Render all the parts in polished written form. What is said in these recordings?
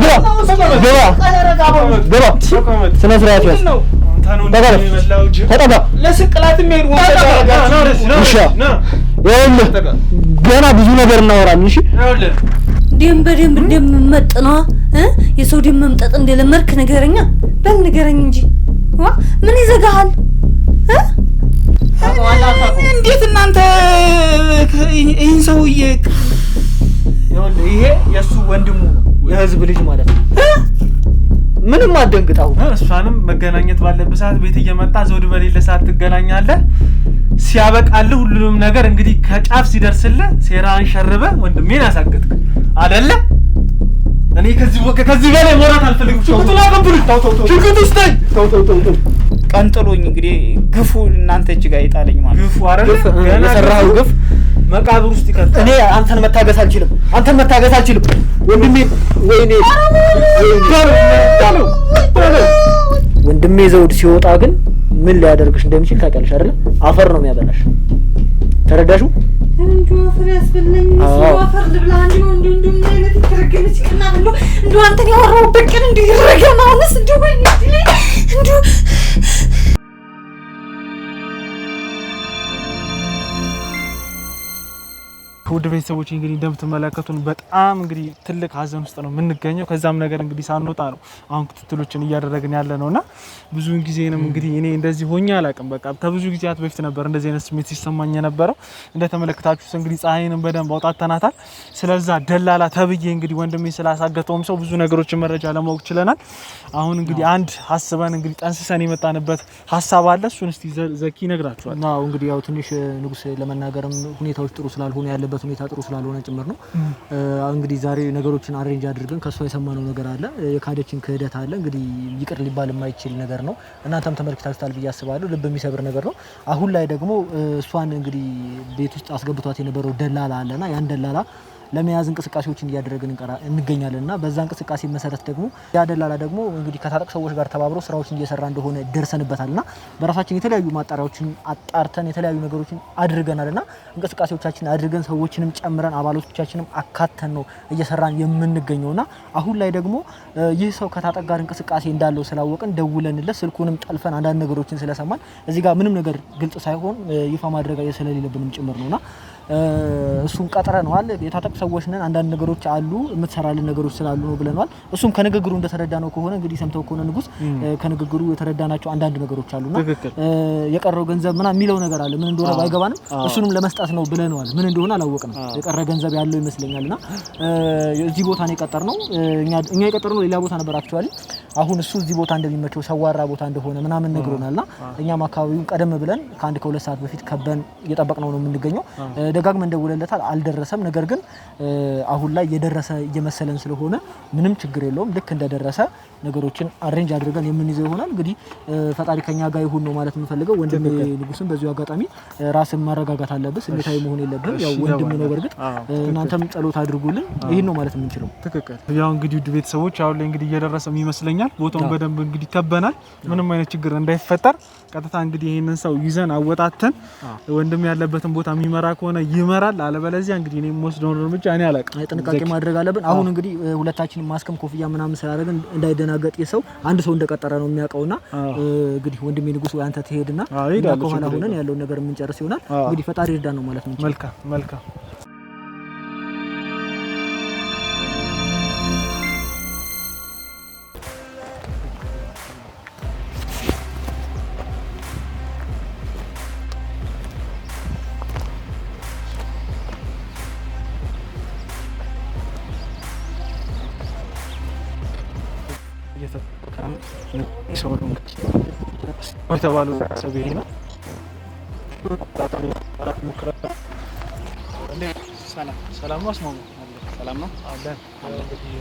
ግባ ስነ ስርዓት ያዝ ተጠጋ ለስቅላት የሚሄድ ገና ብዙ ነገር እናወራለን እሺ ደም በደም እንደምመጥነው የሰው ደም መምጠጥ እንደለመርክ ንገረኛ በል ንገረኝ እንጂ ምን ይዘጋሃል እንዴት እናንተ ይሄን ሰውዬ ይሄ የሱ ወንድሙ ነው የህዝብ ልጅ ማለት ነው ምንም አደንግጣው እሷንም መገናኘት ባለበት ሰዓት ቤት እየመጣ ዘውድ በሌለ ሰዓት ትገናኛለህ ሲያበቃልህ ሁሉንም ነገር እንግዲህ ከጫፍ ሲደርስልህ ሴራን ሸርበ ወንድሜን አሳገጥክ አይደለ እኔ ከዚህ በላይ ሞራት አልፈልግም ሽጉጡን አቀብሉኝ ሽጉጡ ስጠኝ ተው ቀንጥሎኝ እንግዲህ ግፉ እናንተ እጅ ጋር ይጣለኝ ማለት ግፉ አይደለ የሰራው ግፍ መቃብር ውስጥ ይከተል እኔ አንተን መታገስ አልችልም ወንድሜ ወይኔ ወንድሜ ዘውድ ሲወጣ ግን ምን ሊያደርግሽ እንደሚችል ታውቂያለሽ አይደል አፈር ነው የሚያበላሽ ተረዳሹ እንዱ አፈር ያስበለኝ አፈር ልብላ እንዱ ምን አይነት ይተረገመች ከና እንዱ አንተን ያወራው በቀን እንዱ ይረገማውስ እንዱ ወይ እንዱ ውድ ቤተሰቦች እንግዲህ እንደምትመለከቱን በጣም እንግዲህ ትልቅ ሀዘን ውስጥ ነው የምንገኘው ከዛም ነገር እንግዲህ ሳንወጣ ነው አሁን ክትትሎችን እያደረግን ያለ ነውና ብዙ ጊዜንም እንግዲህ እኔ እንደዚህ ሆኜ አላውቅም በቃ ከብዙ ጊዜያት በፊት ነበር እንደዚህ አይነት ስሜት ሲሰማኝ የነበረው እንደተመለከታችሁት እንግዲህ ፀሐይንም በደንብ አውጣተናታል ስለዛ ደላላ ተብዬ እንግዲህ ወንድሜ ስላሳገተውም ሰው ብዙ ነገሮችን መረጃ ለማወቅ ችለናል አሁን እንግዲህ አንድ ሀስበን እንግዲህ ጠንስሰን የመጣንበት ሀሳብ አለ እሱን እስቲ ዘኪ ይነግራችኋል ነው እንግዲህ ያው ትንሽ ንጉስ ለመናገርም ሁኔታዎች ጥሩ ስላልሆነ ያለበት ሁኔታ ጥሩ ስላልሆነ ጭምር ነው እንግዲህ ዛሬ ነገሮችን አሬንጅ አድርገን ከሷ የሰማነው ነገር አለ የካደችን ክህደት አለ እንግዲህ ይቅር ሊባል የማይችል ነገር ነው እናንተም ተመልክታችኋል ብዬ አስባለሁ ልብ የሚሰብር ነገር ነው አሁን ላይ ደግሞ እሷን እንግዲህ ቤት ውስጥ አስገብቷት የነበረው ደላላ አለና ያን ደላላ ለመያዝ እንቅስቃሴዎችን እያደረግን እንገኛለንና በዛ እንቅስቃሴ መሰረት ደግሞ ያደላላ ደግሞ እንግዲህ ከታጠቅ ሰዎች ጋር ተባብሮ ስራዎችን እየሰራ እንደሆነ ደርሰንበታልና በራሳችን የተለያዩ ማጣሪያዎችን አጣርተን የተለያዩ ነገሮችን አድርገናልና እንቅስቃሴዎቻችን አድርገን ሰዎችንም ጨምረን አባሎቻችንም አካተን ነው እየሰራን የምንገኘውና አሁን ላይ ደግሞ ይህ ሰው ከታጠቅ ጋር እንቅስቃሴ እንዳለው ስላወቅን ደውለንለት ስልኩንም ጠልፈን አንዳንድ ነገሮችን ስለሰማን እዚህ ጋር ምንም ነገር ግልጽ ሳይሆን ይፋ ማድረግ ስለሌለብንም ጭምር ነውና እሱን ቀጥረናል የታጠቅ ሰዎች ነን አንዳንድ ነገሮች አሉ የምትሰራልን ነገሮች ስላሉ ነው ብለናል እሱም ከንግግሩ እንደተረዳነው ከሆነ እንግዲህ ሰምተው ከሆነ ንጉስ ከንግግሩ የተረዳናቸው አንዳንድ ነገሮች አሉና የቀረው ገንዘብ ምና የሚለው ነገር አለ ምን እንደሆነ ባይገባንም እሱንም ለመስጣት ነው ብለናል ምን እንደሆነ አላወቅንም የቀረ ገንዘብ ያለው ይመስለኛልና እዚህ ቦታ ነው የቀጠርነው እኛ የቀጠርነው ሌላ ቦታ ነበር አክቹአሊ አሁን እሱ እዚህ ቦታ እንደሚመቸው ሰዋራ ቦታ እንደሆነ ምናምን ነግሮናልና እኛም አካባቢውን ቀደም ብለን ከአንድ ከሁለት ሰዓት በፊት ከበን እየጠበቅነው ነው የምንገኘው ደጋግመን ደውለለታል አልደረሰም ነገር ግን አሁን ላይ የደረሰ እየመሰለን ስለሆነ ምንም ችግር የለውም ልክ እንደደረሰ ነገሮችን አሬንጅ አድርገን የምንይዘው ይሆናል እንግዲህ ፈጣሪ ከኛ ጋር ይሁን ነው ማለት የምንፈልገው ወንድም ንጉስም በዚሁ አጋጣሚ ራስን ማረጋጋት አለበት ስሜታዊ መሆን የለብንም ያው ወንድም ነው በርግጥ እናንተም ጸሎት አድርጉልን ይሄን ነው ማለት የምንችለው ትክክል ያው እንግዲህ ውድ ቤተሰቦች አሁን ላይ እንግዲህ እየደረሰም ይመስለኛል ቦታውን በደንብ እንግዲህ ከበናል ምንም አይነት ችግር እንዳይፈጠር ቀጥታ እንግዲህ ይሄንን ሰው ይዘን አወጣተን ወንድም ያለበትን ቦታ የሚመራ ከሆነ ይመራል አለበለዚያ እንግዲህ እኔ ወስደው እርምጃ እኔ አላውቅም ጥንቃቄ ማድረግ አለብን አሁን እንግዲህ ሁለታችንም ማስከም ኮፍያ ምናምን ስላደረግን እንዳይደናገጥ የሰው አንድ ሰው እንደቀጠረ ነው የሚያውቀውና እንግዲህ ወንድሜ ንጉስ ወይ አንተ ትሄድና ከኋላ ሆነን ያለውን ነገር የምንጨርስ ይሆናል እንግዲህ ፈጣሪ ይርዳን ነው ማለት ነው መልካም የተባለው ሰው ይሄ ነው ሰላም ነው አስማሙ ሰላም ነው አለን እንግዲህ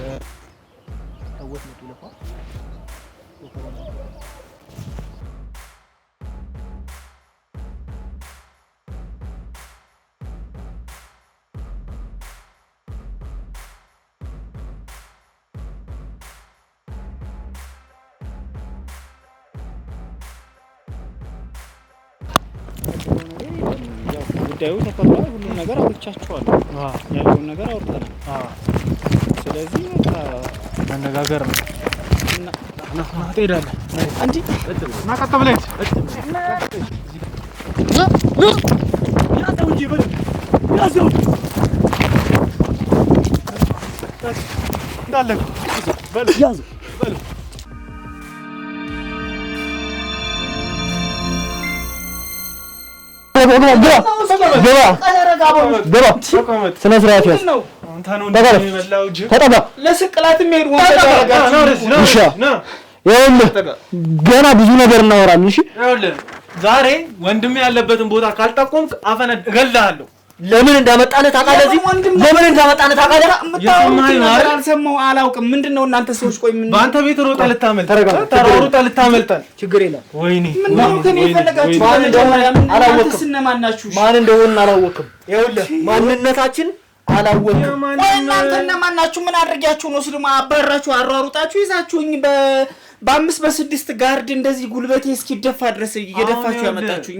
ሰዎች ነው ይለፋ ጉዳዩ ተፈጥሯል ሁሉ ነገር አውርቻችኋለሁ ያለውን ነገር አውርተናል ስለዚህ በቃ መነጋገር ነው። ና ትሄዳለህ እንጂ ና ቀጥ ብለህ ያዘው እንጂ ያዘው እንዳለ በል ያዘው በል ስነ ስርዓት ያዝ። ተጠጋ ለስቅላት የሚሄድ ወንጀል ያደርጋችሁ ገና ብዙ ነገር እናወራለን። እሺ ዛሬ ወንድሜ ያለበትን ቦታ ካልጠቆምክ አፈነ እገልሃለሁ። ለምን እንዳመጣነህ ታውቃለህ? እዚህ ለምን እንዳመጣነህ ታውቃለህ? አልሰማሁ አላውቅም። ምንድነው እናንተ ሰዎች? ቆይ ምን በአንተ ቤት ሮጠህ ልታመልጠን ችግር የለም። ወይኔ ምንድነው ከኔ የፈለጋችሁ? ማን እንደሆነ አላወቅም። ማን እንደሆነ አላወቅም። ይኸውልህ ማንነታችን አላወቅም። ቆይ እናንተ እነማን ናችሁ? ምን አድርጊያችሁ ነው? ስልማ አባራችሁ አሯሩጣችሁ ይዛችሁኝ በ5 በ6 ጋርድ እንደዚህ ጉልበቴ እስኪደፋ ድረስ እየደፋችሁ ያመጣችሁኝ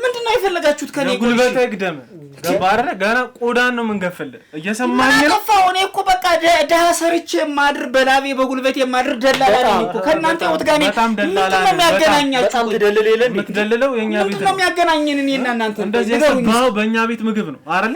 ምንድነው የፈለጋችሁት ከኔ? ጉልበቴ ግደም ገባረ ገና ቆዳን ነው የምንገፍልህ። እየሰማኝ ነው? እኔ እኮ በቃ ደሃ ሰርቼ ማድር በላቤ በጉልበቴ ማድር ደላላ ነኝ እኮ ከእናንተ ወጥ ጋር ነኝ። ምንድነው የሚያገናኛችሁ? በጣም ትደልል የለ እንዴ? የምትደልለው የኛ ቤት ነው። ምንድነው የሚያገናኘን እኔና እናንተ? እንደዚህ ያሰባው በእኛ ቤት ምግብ ነው አይደል?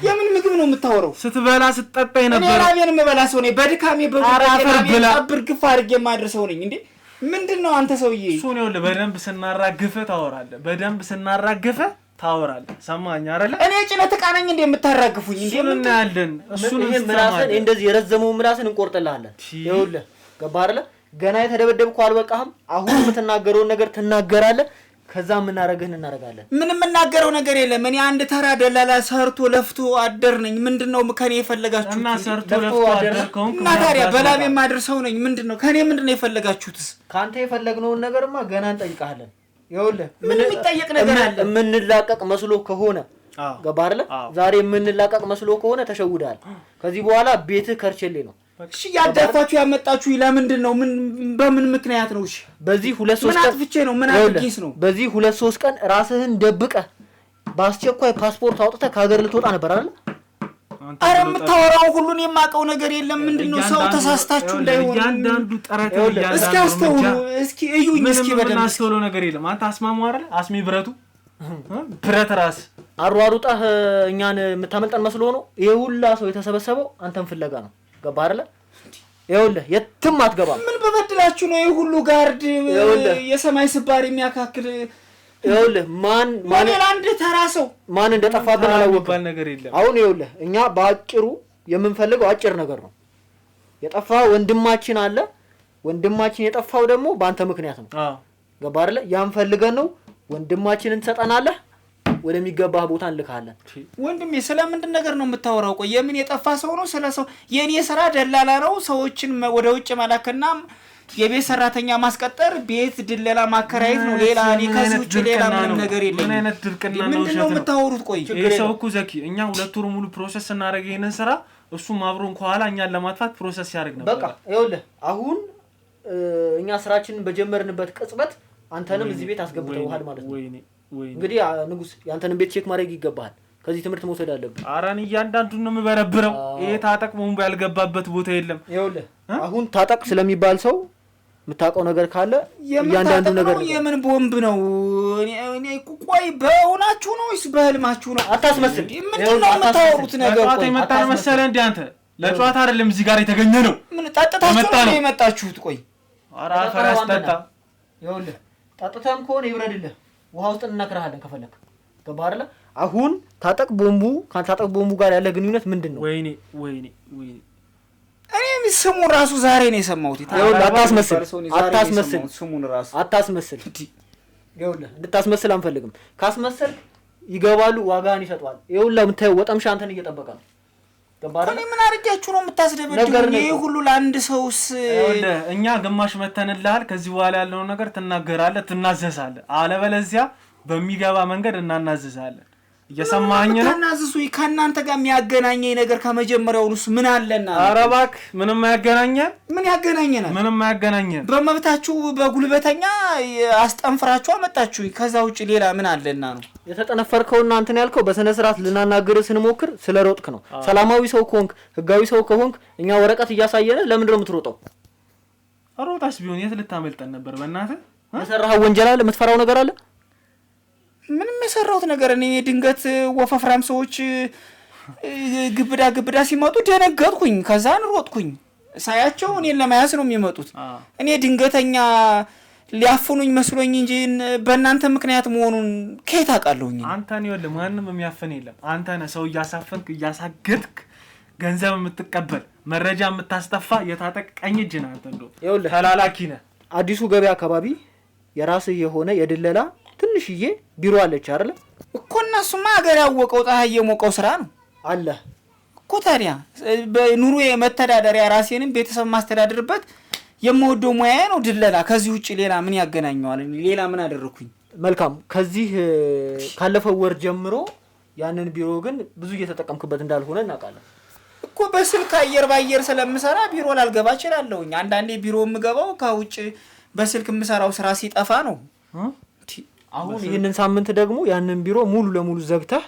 የምን ምግብ ነው የምታወራው? ስትበላ ስትጠጣ የነበረ እኔ ራቤን የምበላ ሰው ነኝ። በድካሜ በጉልበቴ አብርግፍ አድርጌ የማድር ሰው ነኝ እንዴ? ምንድነው አንተ ሰውዬ? እሱ ነው በደንብ ስናራግፈህ ታወራለህ። በደንብ ስናራግፈህ ታወራለህ። ሰማኸኝ አይደል? እኔ ጭነት ዕቃ ነኝ እንዴ የምታራግፉኝ እንዴ? ምን እናያለን? እሱን ምላስን እንደዚህ የረዘመው ምላስን እንቆርጥልሃለን። ይኸውልህ ገባህ አይደል? ገና የተደበደብከው አልበቃህም። አሁን የምትናገረውን ነገር ትናገራለህ። ከዛ ምን እናደርጋለን? ምንም የምናገረው ነገር የለም። እኔ አንድ ተራ ደላላ ሰርቶ ለፍቶ አደር ነኝ። ምንድነው ከኔ የፈለጋችሁት? እና ሰርቶ ለፍቶ አደር ከሆንክ እና ታዲያ በላቤ ማድር ሰው ነኝ። ምንድነው ከኔ ምንድነው የፈለጋችሁትስ? ካንተ የፈለግነውን ነገርማ ገና እንጠይቃለን። ይኸውልህ ምን የሚጠየቅ ነገር አለ? የምንላቀቅ መስሎ ከሆነ ገባህ አይደል? ዛሬ የምንላቀቅ መስሎ ከሆነ ተሸውዳል። ከዚህ በኋላ ቤትህ ከርቸሌ ነው። እሺ ያዳፋችሁ ያመጣችሁ ለምንድን ነው? በምን ምክንያት ነው? እሺ በዚህ 2-3 ቀን አጥፍቼ ነው? ምን አድርጌስ ነው? በዚህ 2-3 ቀን ራስህን ደብቀህ በአስቸኳይ ፓስፖርት አውጥተህ ከሀገር ልትወጣ ነበር አይደል? አረ የምታወራው ሁሉን የማውቀው ነገር የለም። ምንድነው ሰው ተሳስታችሁ እንዳይሆን ያንዳንዱ ጥረት እስኪ አስተውሉ። እስኪ እዩኝ። እስኪ በደንብ አስተውሎ ነገር የለም። አንተ አስማሙ አይደል? አስሚ ብረት ራስ አሯሩጣህ እኛን የምታመልጠን መስሎ ነው። ይሄ ሁላ ሰው የተሰበሰበው አንተን ፍለጋ ነው። ገባህ አይደል? ይኸውልህ የትም አትገባም። ምን በበድላችሁ ነው ይሄ ሁሉ ጋርድ የሰማይ ስባሪ የሚያካክል? ይኸውልህ ማን አንድ ተራ ሰው ማን እንደጠፋብን አላወቅም ነገር የለም። አሁን ይኸውልህ እኛ በአጭሩ የምንፈልገው አጭር ነገር ነው። የጠፋ ወንድማችን አለ። ወንድማችን የጠፋው ደግሞ በአንተ ምክንያት ነው። ገባህ አይደል? ያን ፈልገን ነው ወንድማችንን ትሰጠናለህ። ወደሚገባህ ቦታ እንልካለን። ወንድሜ ስለምንድን ነገር ነው የምታወራው? ቆይ የምን የጠፋ ሰው ነው? ስለሰው የኔ ስራ ደላላ ነው። ሰዎችን ወደ ውጭ መላክና የቤት ሰራተኛ ማስቀጠር፣ ቤት ድለላ ማከራየት ነው። ሌላ እኔ ከዚህ ውጭ ሌላ ምንም ነገር የለም። ምን አይነት ድርቅና ነው? ምንድነው የምታወሩት? ቆይ ይሄ ሰው እኮ ዘኪ እኛ 2 ወር ሙሉ ፕሮሰስ እናደርግ ይሄንን ስራ እሱም አብሮን ከኋላ እኛን ለማጥፋት ፕሮሰስ ያደርግ ነበር። በቃ ይኸውልህ አሁን እኛ ስራችንን በጀመርንበት ቅጽበት አንተንም እዚህ ቤት አስገብተውሃል ማለት ነው። እንግዲህ ንጉስ ያንተንም ቤት ቼክ ማድረግ ይገባሃል። ከዚህ ትምህርት መውሰድ አለብህ። አራን እያንዳንዱን ነው የምበረብረው። ይሄ ታጠቅ ቦምብ ያልገባበት ቦታ የለም። ይኸውልህ አሁን ታጠቅ ስለሚባል ሰው የምታውቀው ነገር ካለ እያንዳንዱ ነገር የምን ቦምብ ነው? እኔ ቆይ በእውናችሁ ነው ወይስ በህልማችሁ ነው? አታስመስል። ምንድነው የምታወሩት ነገር? ጨዋታ የመጣ ነው መሰለህ እንዴ አንተ? ለጨዋታ አይደለም እዚህ ጋር የተገኘ ነው። ምን ጠጥታችሁ ነው የመጣችሁት? ቆይ አራ ፈራስ ጠጣ። ይኸውልህ ጠጥተህም ከሆነ ይብረድልህ። ውሃ ውስጥ እንነክርሃለን ከፈለክ። ገባህ አይደል? አሁን ታጠቅ ቦምቡ ጋር ያለ ግንኙነት ምንድነው? ወይኔ እኔ ስሙን ራሱ ዛሬ ነው የሰማሁት። ይኸውልህ አታስመስል። ስሙን ራሱ አታስመስል። ይኸውልህ እንድታስመስል አንፈልግም። ካስመሰልክ ይገባሉ፣ ዋጋን ይሰጣሉ። ይኸውልህ የምታየው ወጠምሻ አንተን እየጠበቀ ነው። ገባህ አይደል? እኔ ምን አድርጋችሁ ነው የምታስደበድቡኝ? ይሄ ሁሉ ለአንድ ሰውስ? ይኸውልህ እኛ ግማሽ መተንልሃል። ከዚህ በኋላ ያለውን ነገር ትናገራለህ፣ ትናዘዛለህ። አለበለዚያ በሚገባ መንገድ እናናዘዛለን። እየሰማኸኝ ነው? ተናዝዙኝ። ከእናንተ ጋር የሚያገናኘኝ ነገር ከመጀመሪያውስ ምን አለና? ኧረ እባክህ ምንም አያገናኘን። ምን ያገናኘናል? ምንም አያገናኘን። በመብታችሁ በጉልበተኛ አስጠንፍራችሁ አመጣችሁኝ። ከዛ ውጪ ሌላ ምን አለና ነው? የተጠነፈርከውና አንተን ያልከው በስነ ስርዓት ልናናግርህ ስንሞክር ስለሮጥክ ነው። ሰላማዊ ሰው ከሆንክ ህጋዊ ሰው ከሆንክ እኛ ወረቀት እያሳየነ ለምንድን ነው የምትሮጠው? ሮጣስ ቢሆን የት ልታመልጠን ነበር? በእናትህ የሰራኸው ወንጀል አለ? የምትፈራው ነገር አለ? ምንም የሰራሁት ነገር እኔ ድንገት ወፈፍራም ሰዎች ግብዳ ሲመጡ ደነገጥኩኝ። ከዛ ሮጥኩኝ። ሳያቸው እኔን ለመያዝ ነው የሚመጡት። እኔ ድንገተኛ ሊያፍኑኝ መስሎኝ እንጂ በእናንተ ምክንያት መሆኑን ከየት አውቃለሁኝ? አንተን ይኸውልህ ማንም የሚያፍን የለም። አንተ ነህ ሰው እያሳፈንክ እያሳገድክ ገንዘብ የምትቀበል መረጃ የምታስጠፋ የታጠቅ ቀኝ እጅ ነህ አንተ። እንደው ይኸውልህ ተላላኪ ነህ። አዲሱ ገበያ አካባቢ የራስህ የሆነ የድለላ ትንሽዬ ቢሮ አለች አይደል እኮ? እነሱማ ሀገር ያወቀው ፀሐይ የሞቀው ስራ ነው አለ እኮ። ታዲያ በኑሮ የመተዳደሪያ ራሴንም ቤተሰብ ማስተዳደርበት የምወደው ሙያ ነው ድለላ። ከዚህ ውጪ ሌላ ምን ያገናኘዋል? ሌላ ምን አደረኩኝ? መልካም። ከዚህ ካለፈው ወር ጀምሮ ያንን ቢሮ ግን ብዙ እየተጠቀምክበት እንዳልሆነ እናውቃለን እኮ። በስልክ አየር ባየር ስለምሰራ ቢሮ ላልገባ እችላለሁኝ። አንዳንዴ ቢሮ የምገባው ከውጭ በስልክ የምሰራው ስራ ሲጠፋ ነው። አሁን ይህንን ሳምንት ደግሞ ያንን ቢሮ ሙሉ ለሙሉ ዘግተህ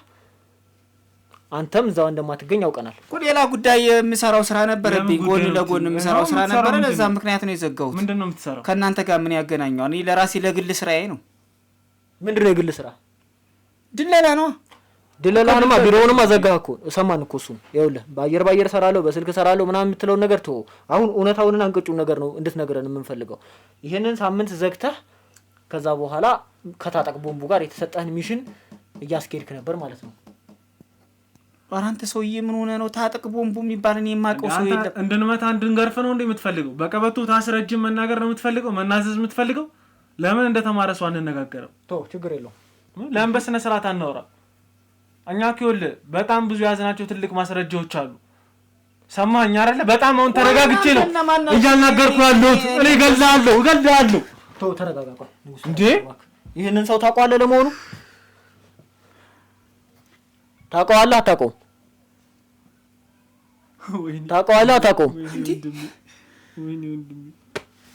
አንተም እዛው እንደማትገኝ ያውቀናል እኮ። ሌላ ጉዳይ የምሰራው ስራ ነበረብኝ፣ ጎን ለጎን የምሰራው ስራ ነበረ። ለዛ ምክንያት ነው የዘጋሁት። ምንድነው የምትሰራው? ከእናንተ ጋር ምን ያገናኘዋል? እኔ ለራሴ ለግል ስራዬ ነው። ምንድነው የግል ስራ? ድለላ ነው። ድለላንማ ቢሮውንማ ዘጋህ እኮ። ሰማን እኮ እሱን። ይኸውልህ ባየር ሰራለሁ በስልክ ሰራለሁ ምናምን የምትለው ነገር ተው። አሁን እውነታውንና አንቀጩን ነገር ነው እንድትነግረን የምንፈልገው። ይሄንን ሳምንት ዘግተህ ከዛ በኋላ ከታጠቅ ቦምቡ ጋር የተሰጠህን ሚሽን እያስኬድክ ነበር ማለት ነው። አራንተ ሰውዬ ምን ሆነ ነው? ታጠቅ ቦምቡ የሚባል እኔ የማውቀው ሰው የለም። እንድንመታ እንድንገርፍ ነው እንዴ የምትፈልገው? በቀበቶ ታስረጅም መናገር ነው የምትፈልገው? መናዘዝ የምትፈልገው? ለምን እንደተማረ ሰው አንነጋገረው? ተው ችግር የለውም። ለምን በስነ ስርዓት አናወራ? እኛ ከወለ በጣም ብዙ ያዝናቸው ትልቅ ማስረጃዎች አሉ። ሰማኸኝ አይደለ? በጣም አሁን ተረጋግቼ ነው እያናገርኩ ያለሁት። እኔ እገልሃለሁ። ተው ተረጋጋ። እንዴ ይሄንን ሰው ታውቀዋለህ? ለመሆኑ ታውቀዋለህ አታውቀውም? ታውቀዋለህ አታውቀውም?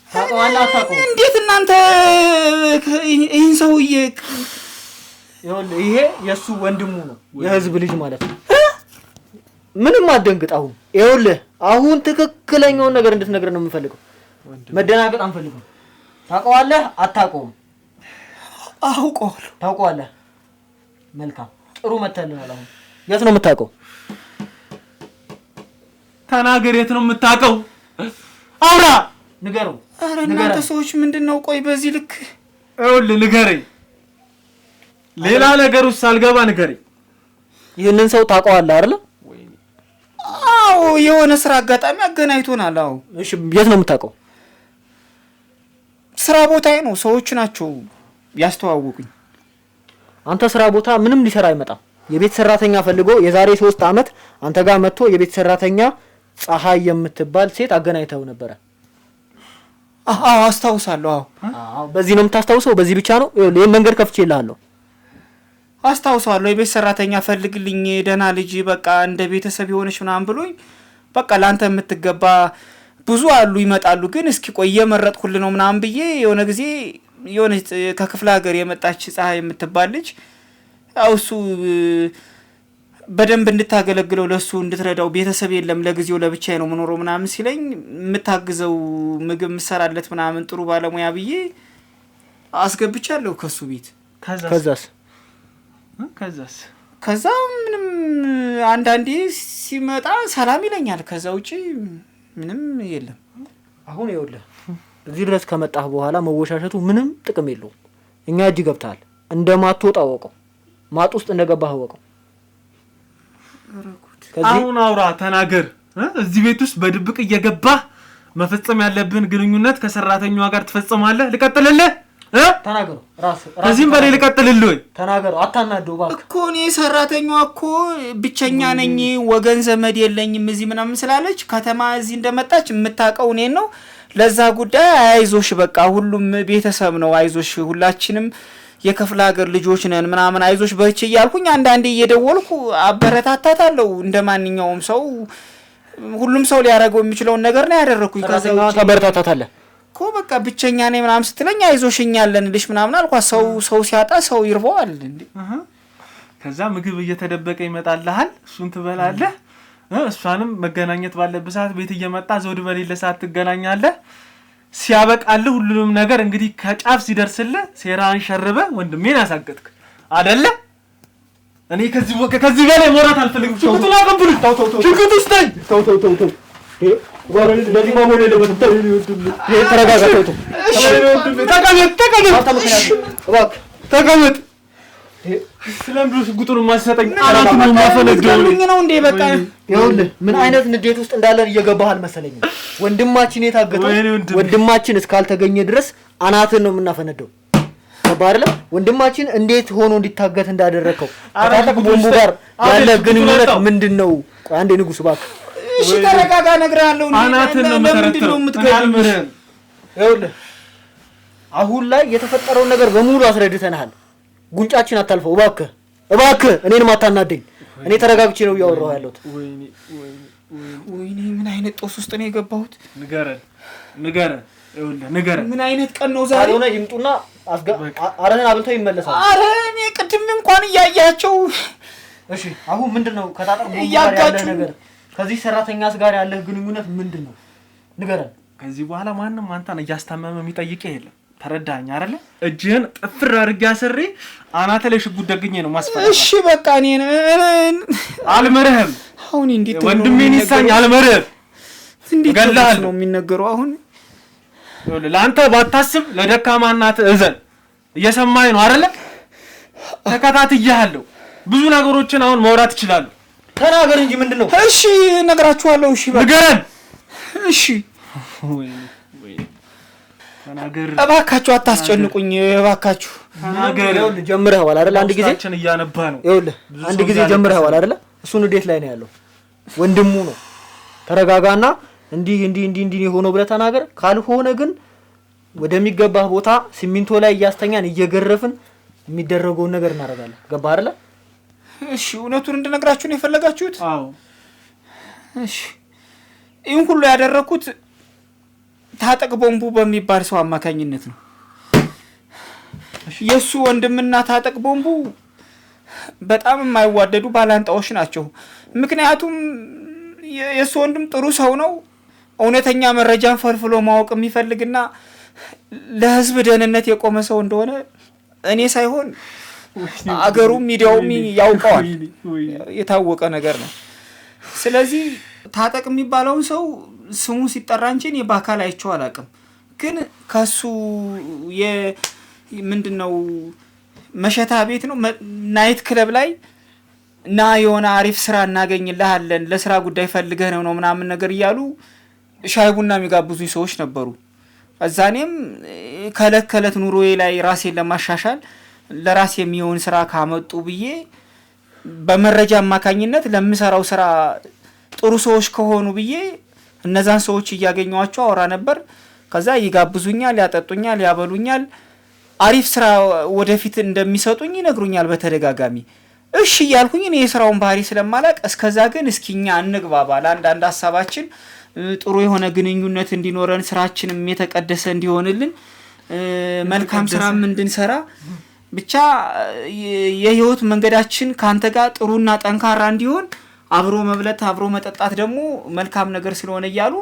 ታውቀዋለህ አታውቀውም? እንዴት እናንተ ይሄን ሰውዬ ይኸውልህ ይሄ የሱ ወንድሙ ነው፣ የህዝብ ልጅ ማለት ነው። ምንም አትደንግጥ። ይኸውልህ አሁን ትክክለኛውን ነገር እንድትነግረን ነው የምፈልገው። መደናገጥ አንፈልግም። ታውቀዋለህ አታውቀውም? አውቀዋለሁ። ታውቀዋለህ። መልካም ጥሩ መተልናል። አሁን የት ነው የምታውቀው? ተናገር። የት ነው የምታውቀው? አውራ ንገረው። ኧረ እናንተ ሰዎች ምንድነው? ቆይ በዚህ ልክ ይኸውልህ ንገረኝ። ሌላ ነገር ውስጥ ሳልገባ ንገረኝ። ይሄንን ሰው ታውቀዋለህ አይደል? አዎ የሆነ ስራ አጋጣሚ አገናኝቶናል። አዎ እሺ የት ነው የምታውቀው? ስራ ቦታዬ ነው። ሰዎች ናቸው ያስተዋወቁኝ። አንተ ስራ ቦታ ምንም ሊሰራ አይመጣም። የቤት ሰራተኛ ፈልጎ የዛሬ 3 አመት አንተ ጋር መጥቶ የቤት ሰራተኛ ፀሐይ የምትባል ሴት አገናኝተው ነበር። አዎ አስታውሳለሁ። አዎ በዚህ ነው የምታስታውሰው? በዚህ ብቻ ነው? ይሄን መንገድ ከፍቼልሃለሁ። አስታውሳለሁ። የቤት ሰራተኛ ፈልግልኝ፣ ደህና ልጅ በቃ እንደ ቤተሰብ የሆነች ምናምን ብሎኝ በቃ ላንተ የምትገባ ብዙ አሉ ይመጣሉ፣ ግን እስኪ ቆይ እየመረጥኩልህ ነው ምናምን ብዬ የሆነ ጊዜ የሆነ ከክፍለ ሀገር የመጣች ፀሐይ የምትባል ልጅ ያው እሱ በደንብ እንድታገለግለው ለሱ እንድትረዳው ቤተሰብ የለም ለጊዜው ለብቻዬ ነው የምኖረው ምናምን ሲለኝ የምታግዘው ምግብ ምሰራለት ምናምን ጥሩ ባለሙያ ብዬ አስገብቻለሁ ከሱ ቤት። ከዛ ምንም አንዳንዴ ሲመጣ ሰላም ይለኛል። ከዛ ውጪ ምንም የለም። አሁን ይኸውልህ እዚህ ድረስ ከመጣህ በኋላ መወሻሸቱ ምንም ጥቅም የለውም። እኛ እጅ ገብተሃል። እንደማትወጣ አወቀው። ማጥ ውስጥ እንደገባህ አወቀው። አሁን አውራ ተናገር። እዚህ ቤት ውስጥ በድብቅ እየገባህ መፈጸም ያለብን ግንኙነት ከሰራተኛዋ ጋር ትፈጽማለህ። ልቀጥልልህ? ተናገሩ። ራስ ከዚህም በላይ ልቀጥልልህ ወይ? ተናገሩ። አታናደው እባክህ። እኮ እኔ ሰራተኛዋ እኮ ብቸኛ ነኝ፣ ወገን ዘመድ የለኝም እዚህ ምናምን ስላለች ከተማ እዚህ እንደመጣች የምታውቀው እኔን ነው። ለዛ ጉዳይ አይዞሽ በቃ ሁሉም ቤተሰብ ነው አይዞሽ ሁላችንም የክፍለ ሀገር ልጆች ነን ምናምን አይዞሽ በርቺ እያልኩኝ አንዳንዴ እየደወልኩ አበረታታታለሁ እንደማንኛውም ሰው ሁሉም ሰው ሊያደርገው የሚችለውን ነገር ነው ያደረኩኝ ከዛው ተበረታታታለህ እኮ በቃ ብቸኛ ነኝ ምናምን ስትለኝ አይዞሽኛ አለንልሽ ምናምን አልኳት ሰው ሲያጣ ሰው ይርበዋል እንዴ ከዛ ምግብ እየተደበቀ ይመጣልሃል እሱን ትበላለህ እሷንም መገናኘት ባለበት ሰዓት ቤት እየመጣ ዘውድ በሌለ ሰዓት ትገናኛለህ ሲያበቃልህ ሁሉንም ነገር እንግዲህ ከጫፍ ሲደርስልህ ሴራን ሸርበ ወንድሜን አሳገጥክ አይደለ እኔ ከዚህ በላይ ሞራት አልፈልግም ሽጉጡን አቀብሉ ሽጉጡ ስታይ ተው ወራን ለዚህ ማሞኔ ለበተ ተረጋጋ ተቀመጥ ስለምዱ ሽጉጡን ማሰጠኝ አራቱን ማፈነደው ነው እንዴ በቃ ይኸውልህ ምን አይነት ንዴት ውስጥ እንዳለን እየገባሃል መሰለኝ ወንድማችን የታገተው ወንድማችን እስካልተገኘ ድረስ አናትን ነው የምናፈነደው ባርለ ወንድማችን እንዴት ሆኖ እንዲታገት እንዳደረከው ታላቅ ቦምቡ ጋር ያለ ግንኙነት ምንድነው አንዴ ንጉስ ባክ እሺ ተረጋጋ ነግራለሁ አናትን ነው የምትገርምህ ይኸውልህ አሁን ላይ የተፈጠረው ነገር በሙሉ አስረድተናል ጉንጫችን አታልፈው እባክህ እኔንም አታናደኝ እኔ ተረጋግቼ ነው ያወራው ያለሁት ወይኔ ምን አይነት ጦስ ውስጥ ነው የገባሁት ንገረን ይኸውልህ ምን አይነት ቀን ነው ዛሬ ሆነ ይምጡና አረህን አብልተው ይመለሳሉ አረ እኔ ቅድም እንኳን እያያቸው እሺ አሁን ምንድነው ከታጠቅ ቦምቡ ጋር ያለ ነገር ከዚህ ሰራተኛስ ጋር ያለ ግንኙነት ምንድነው ንገረን ከዚህ በኋላ ማንንም አንተን እያስታመመ የሚጠይቅ የለም ተረዳኝ አይደለ እጅህን ጥፍር አድርጌ አስሬ አናተ ላይ ሽጉጥ ደግኜ ነው ማስፈራራት እሺ በቃ እኔ አልመረህም አሁን እንዴት ወንድሜን ይሳኝ አልመረህም እንዴት ነው የሚነገረው አሁን ለአንተ ባታስብ ለደካማ እናት እዘን እየሰማኸኝ ነው አይደለ ተከታትያለሁ ብዙ ነገሮችን አሁን ማውራት ይችላል ተናገር እንጂ ምንድነው እሺ ነግራችኋለሁ እሺ በቃ ንገረን እሺ ወይ ተናገር እባካችሁ አታስጨንቁኝ እባካችሁ ተናገር ጀምረኸዋል አይደል አንድ ጊዜ ታችን እያነባ ነው ይኸውልህ አንድ ጊዜ ጀምረኸዋል አይደል እሱን እንዴት ላይ ነው ያለው ወንድሙ ነው ተረጋጋና እንዲህ ሆኖ ብለህ ተናገር ካልሆነ ግን ወደሚገባህ ቦታ ሲሚንቶ ላይ እያስተኛን እየገረፍን የሚደረገውን ነገር እናደርጋለን ገባህ አይደል እሺ እውነቱን እንድነግራችሁ ነው የፈለጋችሁት አዎ እሺ ይሄን ሁሉ ያደረኩት ታጠቅ ቦምቡ በሚባል ሰው አማካኝነት ነው የሱ ወንድምና ታጠቅ ቦምቡ በጣም የማይዋደዱ ባላንጣዎች ናቸው ምክንያቱም የሱ ወንድም ጥሩ ሰው ነው እውነተኛ መረጃን ፈልፍሎ ማወቅ የሚፈልግና ለህዝብ ደህንነት የቆመ ሰው እንደሆነ እኔ ሳይሆን አገሩ ሚዲያውም ያውቀዋል የታወቀ ነገር ነው ስለዚህ ታጠቅ የሚባለው ሰው ስሙ ሲጠራ እንጂ እኔ በአካል አይቼው አላውቅም ግን ከሱ ምንድነው መሸታ ቤት ነው ናይት ክለብ ላይ እና የሆነ አሪፍ ስራ እናገኝልሃለን ለስራ ጉዳይ ፈልገህ ነው ምናምን ነገር ይያሉ ሻይ ቡና የሚጋብዙኝ ሰዎች ነበሩ አዛኔም ከለከለት ኑሮዬ ላይ ራሴን ለማሻሻል ለራሴ የሚሆን ስራ ካመጡ ብዬ በመረጃ አማካኝነት ለምሰራው ስራ ጥሩ ሰዎች ከሆኑ ብዬ እነዛን ሰዎች እያገኘዋቸው አወራ ነበር ከዛ ይጋብዙኛል ያጠጡኛል ያበሉኛል አሪፍ ስራ ወደፊት እንደሚሰጡኝ ይነግሩኛል በተደጋጋሚ እሺ ያልኩኝ እኔ የስራውን ባህሪ ስለማላቅ እስከዛ ግን እስኪኛ እንግባባ ለአንድ ሐሳባችን ጥሩ የሆነ ግንኙነት እንዲኖረን ስራችንም የተቀደሰ እንዲሆንልን መልካም ስራም እንድንሰራ ብቻ የህይወት መንገዳችን ካንተ ጋር ጥሩና ጠንካራ እንዲሆን አብሮ መብለት አብሮ መጠጣት ደግሞ መልካም ነገር ስለሆነ ይያሉ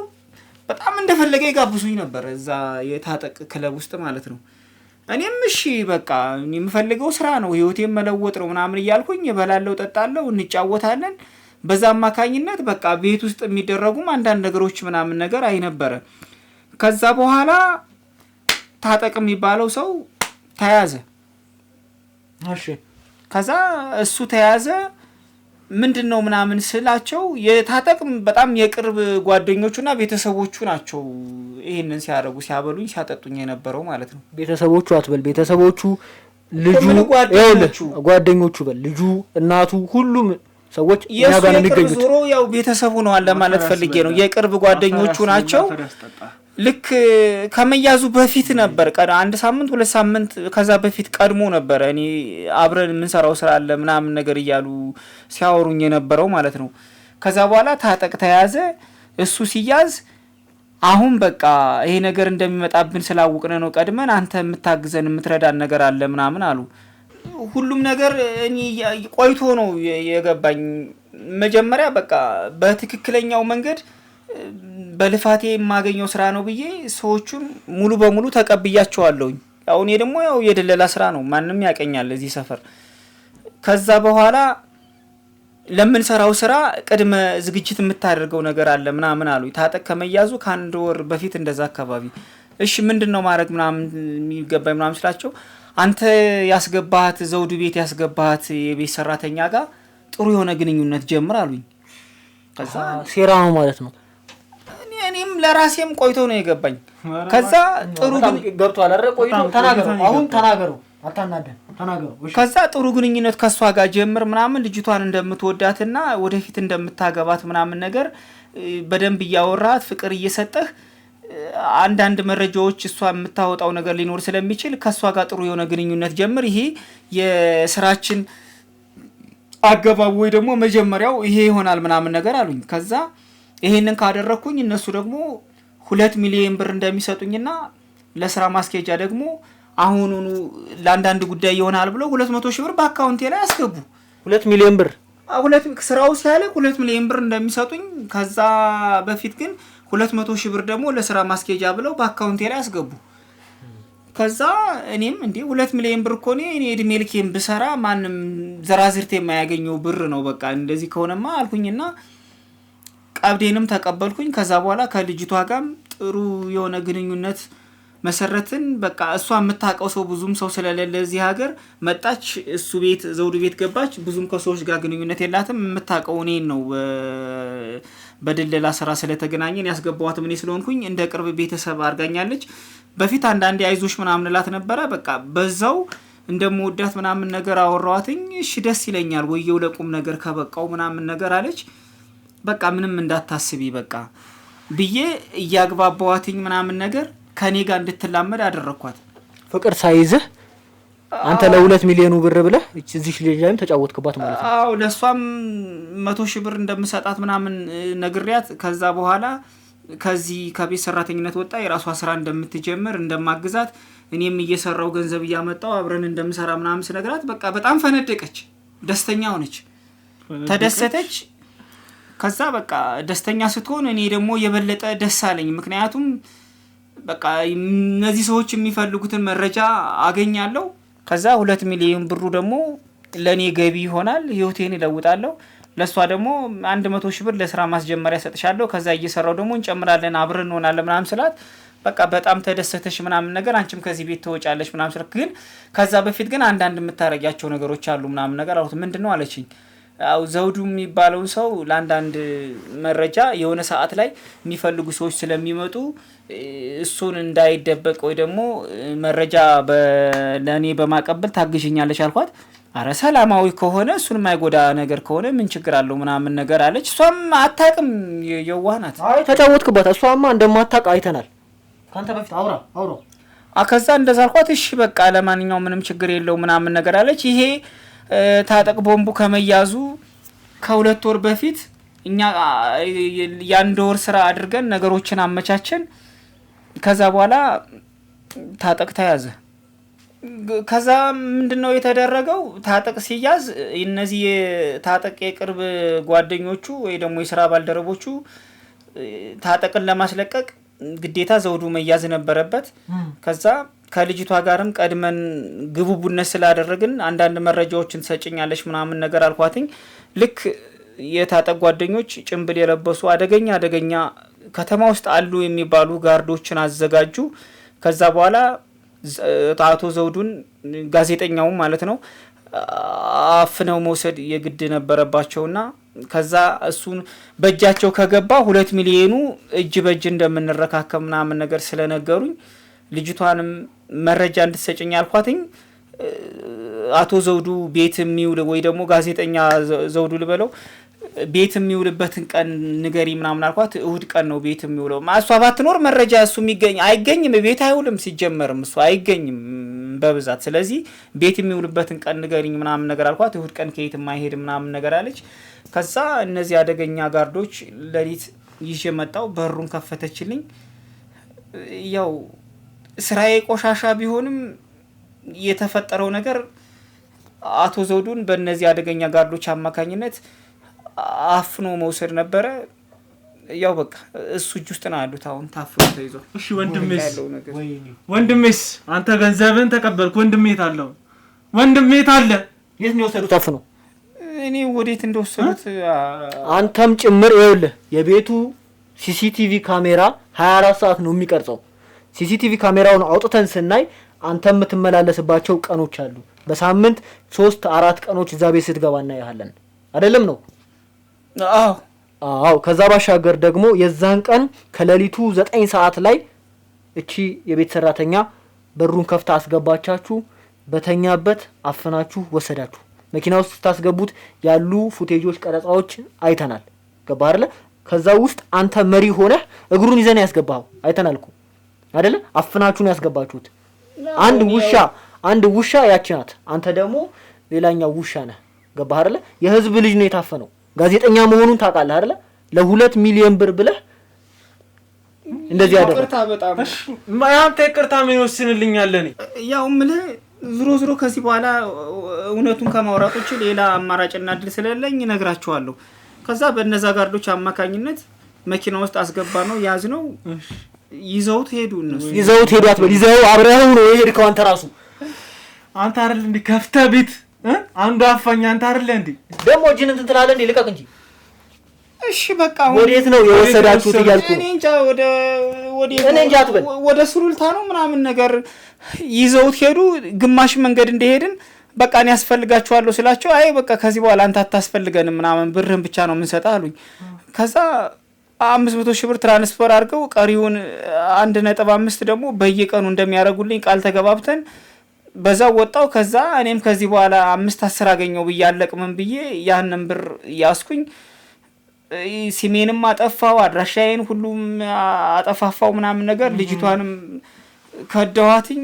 በጣም እንደፈለገ ይጋብዙኝ ነበር እዛ የታጠቅ ክለብ ውስጥ ማለት ነው እኔም እሺ በቃ የምፈልገው ስራ ነው ህይወቴን መለወጥ ነው ምናምን ይያልኩኝ እበላለሁ ጠጣለሁ እንጫወታለን በዛ አማካኝነት በቃ ቤት ውስጥ የሚደረጉም አንዳንድ ነገሮች ምናምን ነገር አይነበረ ከዛ በኋላ ታጠቅ የሚባለው ሰው ተያዘ እሺ ከዛ እሱ ተያዘ ምንድነው ምናምን ስላቸው የታጠቅ በጣም የቅርብ ጓደኞቹና ቤተሰቦቹ ናቸው ይሄንን ሲያረጉ ሲያበሉኝ ሲያጠጡኝ የነበረው ማለት ነው ቤተሰቦቹ አትበል ቤተሰቦቹ ልጁ ጓደኞቹ በል ልጁ እናቱ ሁሉም ሰዎች እኛ ጋር ነው የሚገኙት። ዞሮ ያው ቤተሰቡ ነው አለ ማለት ፈልጌ ነው። የቅርብ ጓደኞቹ ናቸው። ልክ ከመያዙ በፊት ነበር አንድ ሳምንት 2 ሳምንት ከዛ በፊት ቀድሞ ነበር እኔ አብረን የምንሰራው ስራ አለ ምናምን ነገር እያሉ ሲያወሩኝ የነበረው ማለት ነው። ከዛ በኋላ ታጠቅ ተያዘ። እሱ ሲያዝ አሁን በቃ ይሄ ነገር እንደሚመጣብን ስላወቅነ ነው ቀድመን አንተ የምታግዘን የምትረዳን ነገር አለ ምናምን አሉ። ሁሉም ነገር እኔ ቆይቶ ነው የገባኝ። መጀመሪያ በቃ በትክክለኛው መንገድ በልፋቴ የማገኘው ስራ ነው ብዬ ሰዎቹን ሙሉ በሙሉ ተቀብያቸዋለሁኝ። ያው እኔ ደግሞ ያው የደለላ ስራ ነው ማንም ያቀኛል እዚህ ሰፈር። ከዛ በኋላ ለምን ሰራው ስራ ቅድመ ዝግጅት የምታደርገው ነገር አለ ምናምን አሉ። ታጠቅ ከመያዙ ከአንድ ወር በፊት እንደዛ አካባቢ እሺ ምንድነው ማድረግ ምናምን የሚገባኝ ምናምን ስላቸው አንተ ያስገባሃት ዘውዱ ቤት ያስገባሃት የቤት ሰራተኛ ጋር ጥሩ የሆነ ግንኙነት ጀምር አሉኝ። ከዛ ሴራ ነው ማለት ነው። እኔም ለራሴም ቆይቶ ነው የገባኝ። ከዛ ጥሩ ግን ገብቷል አይደል? ቆይቶ ተናገሩ፣ አሁን ተናገሩ፣ አታናደን ተናገሩ። ከዛ ጥሩ ግንኙነት ከሷ ጋር ጀምር ምናምን ልጅቷን እንደምትወዳትና ወደፊት እንደምታገባት ምናምን ነገር በደንብ እያወራት ፍቅር እየሰጠህ አንዳንድ መረጃዎች እሷ የምታወጣው ነገር ሊኖር ስለሚችል ከሷ ጋር ጥሩ የሆነ ግንኙነት ጀምር። ይሄ የስራችን አገባብ ወይ ደግሞ መጀመሪያው ይሄ ይሆናል ምናምን ነገር አሉኝ። ከዛ ይሄንን ካደረኩኝ እነሱ ደግሞ 2 ሚሊዮን ብር እንደሚሰጡኝና ለስራ ማስኬጃ ደግሞ አሁኑኑ ለአንዳንድ ጉዳይ ይሆናል ብለው 200,000 ብር በአካውንቴ ላይ አስገቡ። 2 ሚሊዮን ብር ስራው ሲያልቅ 2 ሚሊዮን ብር እንደሚሰጡኝ ከዛ በፊት ግን 200,000 ብር ደግሞ ለስራ ማስኬጃ ብለው በአካውንቴ ላይ አስገቡ። ከዛ እኔም እንዴ 2 ሚሊዮን ብር እኮ እኔ እድሜ ልኬን ብሰራ ማንም ዘራዝርቴ የማያገኘው ብር ነው በቃ እንደዚህ ከሆነማ አልኩኝና ቀብዴንም ተቀበልኩኝ። ከዛ በኋላ ከልጅቷ ጋርም ጥሩ የሆነ ግንኙነት መሰረትን። በቃ እሷ የምታውቀው ሰው ብዙም ሰው ስለሌለ እዚህ ሀገር መጣች፣ እሱ ቤት ዘውዱ ቤት ገባች። ብዙም ከሰዎች ጋር ግንኙነት የላትም። የምታውቀው እኔን ነው። በድለላ ስራ ስለተገናኘን ያስገባዋት እኔ ስለሆንኩኝ እንደ ቅርብ ቤተሰብ አድርጋኛለች። በፊት አንዳንዴ አይዞሽ ምናምን እላት ነበረ። በቃ በዛው እንደምወዳት ምናምን ነገር አወራዋትኝ። እሺ ደስ ይለኛል ወየው ለቁም ነገር ከበቃው ምናምን ነገር አለች። በቃ ምንም እንዳታስቢ በቃ ብዬ እያግባባዋትኝ ምናምን ነገር ከኔ ጋር እንድትላመድ አደረኳት። ፍቅር ሳይዝህ አንተ ለ2 ሚሊዮን ብር ብለህ እዚህ ልጅ ላይም ተጫወትክባት ማለት ነው። አዎ ለሷም 100,000 ብር እንደምሰጣት ምናምን ነግሪያት ከዛ በኋላ ከዚህ ከቤት ሰራተኝነት ወጣ የራሷ ስራ እንደምትጀምር እንደማግዛት እኔም እየሰራው ገንዘብ እያመጣው አብረን እንደምሰራ ምናምን ስነግራት በቃ በጣም ፈነደቀች፣ ደስተኛ ሆነች፣ ተደሰተች። ከዛ በቃ ደስተኛ ስትሆን እኔ ደግሞ የበለጠ ደስ አለኝ። ምክንያቱም በቃ እነዚህ ሰዎች የሚፈልጉትን መረጃ አገኛለሁ። ከዛ 2 ሚሊዮን ብሩ ደግሞ ለኔ ገቢ ይሆናል፣ ህይወቴን ይለውጣለሁ። ለሷ ደግሞ 100,000 ብር ለስራ ማስጀመሪያ ሰጥሻለሁ። ከዛ እየሰራው ደግሞ እንጨምራለን አብረን እንሆናለን ምናምን ስላት በቃ በጣም ተደሰተሽ ምናምን ነገር አንቺም ከዚህ ቤት ትወጫለሽ ምናምን ስላት ግን ከዛ በፊት ግን አንዳንድ የምታረጋቸው ነገሮች አሉ ምናምን ነገር አልኩት። ምንድነው አለችኝ። አው ዘውዱ የሚባለውን ሰው ለአንዳንድ መረጃ የሆነ ሰዓት ላይ የሚፈልጉ ሰዎች ስለሚመጡ እሱን እንዳይደበቅ ወይ ደግሞ መረጃ ለኔ በማቀበል ታግዥኛለሽ አልኳት። አረ ሰላማዊ ከሆነ እሱን የማይጎዳ ነገር ከሆነ ምን ችግር አለው ምናምን ነገር አለች። እሷም አታውቅም፣ የዋህ ናት። አይ ተጫወትክባት። እሷማ እንደማታውቅ አይተናል። ካንተ በፊት አውራ ከዛ እንደዛ አልኳት። እሺ በቃ ለማንኛውም ምንም ችግር የለው ምናምን ነገር አለች። ይሄ ታጠቅ ቦምቡ ከመያዙ ከ2 ወር በፊት እኛ የ1 ወር ስራ አድርገን ነገሮችን አመቻቸን። ከዛ በኋላ ታጠቅ ተያዘ። ከዛ ምንድነው የተደረገው? ታጠቅ ሲያዝ እነዚህ ታጠቅ የቅርብ ጓደኞቹ ወይ ደግሞ የስራ ባልደረቦቹ ታጠቅን ለማስለቀቅ ግዴታ ዘውዱ መያዝ ነበረበት። ከዛ ከልጅቷ ጋርም ቀድመን ግቡቡነት ስላደረግን አንዳንድ መረጃዎችን ትሰጭኛለሽ ምናምን ነገር አልኳትኝ። ልክ የታጠቅ ጓደኞች ጭንብል የለበሱ አደገኛ ከተማ ውስጥ አሉ የሚባሉ ጋርዶችን አዘጋጁ። ከዛ በኋላ አቶ ዘውዱን ጋዜጠኛው ማለት ነው አፍነው መውሰድ የግድ ነበረባቸውና ከዛ እሱን በእጃቸው ከገባ 2 ሚሊዮኑ እጅ በእጅ እንደምንረካከብ ምናምን ነገር ስለነገሩኝ ልጅቷንም መረጃ እንድትሰጭኝ አልኳትኝ። አቶ ዘውዱ ቤት የሚውል ወይ ደግሞ ጋዜጠኛ ዘውዱ ልበለው ቤት የሚውልበትን ቀን ንገሪ ምናምን አልኳት። እሁድ ቀን ነው ቤት የሚውለው። እሷ ባትኖር መረጃ እሱ አይገኝም፣ ቤት አይውልም፣ ሲጀመርም እሱ አይገኝም በብዛት። ስለዚህ ቤት የሚውልበትን ቀን ንገሪኝ ምናምን ነገር አልኳት። እሁድ ቀን ከየት የማይሄድ ምናምን ነገር አለች። ከዛ እነዚህ አደገኛ ጋርዶች ሌሊት ይዤ መጣው። በሩን ከፈተችልኝ። ያው ስራዬ ቆሻሻ ቢሆንም የተፈጠረው ነገር አቶ ዘውዱን በእነዚህ አደገኛ ጋርዶች አማካኝነት አፍኖ መውሰድ ነበረ። ያው በቃ እሱ እጅ ውስጥ ነው ያሉት። አሁን ታፍኖ ተይዟል። እሺ ወንድሜስ አንተ ገንዘብን ተቀበልክ። ወንድሜ ታለው ወንድሜ ታለ የት ነው የወሰዱት? አፍኖ እኔ ወዴት እንደወሰዱት አንተም ጭምር ይኸውልህ፣ የቤቱ ሲሲቲቪ ካሜራ 24 ሰዓት ነው የሚቀርጸው። ሲሲቲቪ ካሜራውን አውጥተን ስናይ አንተ የምትመላለስባቸው ቀኖች አሉ። በሳምንት 3-4 ቀኖች እዛ ቤት ስትገባ እናያለን አይደለም ነው? አዎ። ከዛ ባሻገር ደግሞ የዛን ቀን ከሌሊቱ 9 ሰዓት ላይ እቺ የቤት ሰራተኛ በሩን ከፍታ አስገባቻችሁ፣ በተኛበት አፍናችሁ ወሰዳችሁ። መኪና ውስጥ ስታስገቡት ያሉ ፉቴጆች፣ ቀረጻዎች አይተናል። ገባህ አይደለ? ከዛ ውስጥ አንተ መሪ ሆነህ እግሩን ይዘን ያስገባው አይተናል እኮ አይደለ? አፍናችሁን ያስገባችሁት። አንድ ውሻ ያቺ ናት። አንተ ደግሞ ሌላኛው ውሻ ነህ። ገባህ አይደለ? የህዝብ ልጅ ነው የታፈነው። ጋዜጠኛ መሆኑን ታውቃለህ አይደለ? ለ2 ሚሊዮን ብር ብለህ እንደዚህ ያደረገ እሺ ማያንተ ይቅርታ ምን ይወስንልኛል? እኔ ያው ምልህ ዝሮ ከዚህ በኋላ እውነቱን ከማውራቶች ሌላ አማራጭና እድል ስለሌለኝ እነግራቸዋለሁ። ከዛ በእነዛ ጋርዶች አማካኝነት መኪና ውስጥ አስገባ ነው ያዝ ነው ይዘውት ሄዱ። እነሱ ይዘውት ሄዱ አትበል። ይዘው አብረው ነው የሄድከው አንተ ራሱ። አንተ አይደል እንዴ ከፍተህ ቤት አንዱ አፋኝ አንተ አይደል እንዴ? ደግሞ እጅን እንትን ትላለህ እንዴ? ልቀቅ እንጂ። እሺ በቃ ወዴት ነው የወሰዳችሁት እያልኩ እኔ እንጃ አትበል። ወደ ሱሉልታ ነው ምናምን ነገር ይዘውት ሄዱ። ግማሽ መንገድ እንደሄድን በቃ እኔ ያስፈልጋችኋለሁ ስላቸው አይ በቃ ከዚህ በኋላ አንተ አታስፈልገንም ምናምን ብርህን ብቻ ነው የምንሰጥህ አሉኝ። ከዛ 500 ሺህ ብር ትራንስፈር አድርገው ቀሪውን 1.5 ደግሞ በየቀኑ እንደሚያደርጉልኝ ቃል ተገባብተን በዛው ወጣው። ከዛ እኔም ከዚህ በኋላ 5-10 አገኘው ብዬ አለቅምን ብዬ ያንን ብር ያስኩኝ። ሲሜንም አጠፋው፣ አድራሻዬን ሁሉም አጠፋፋው ምናምን ነገር። ልጅቷንም ከደዋትኝ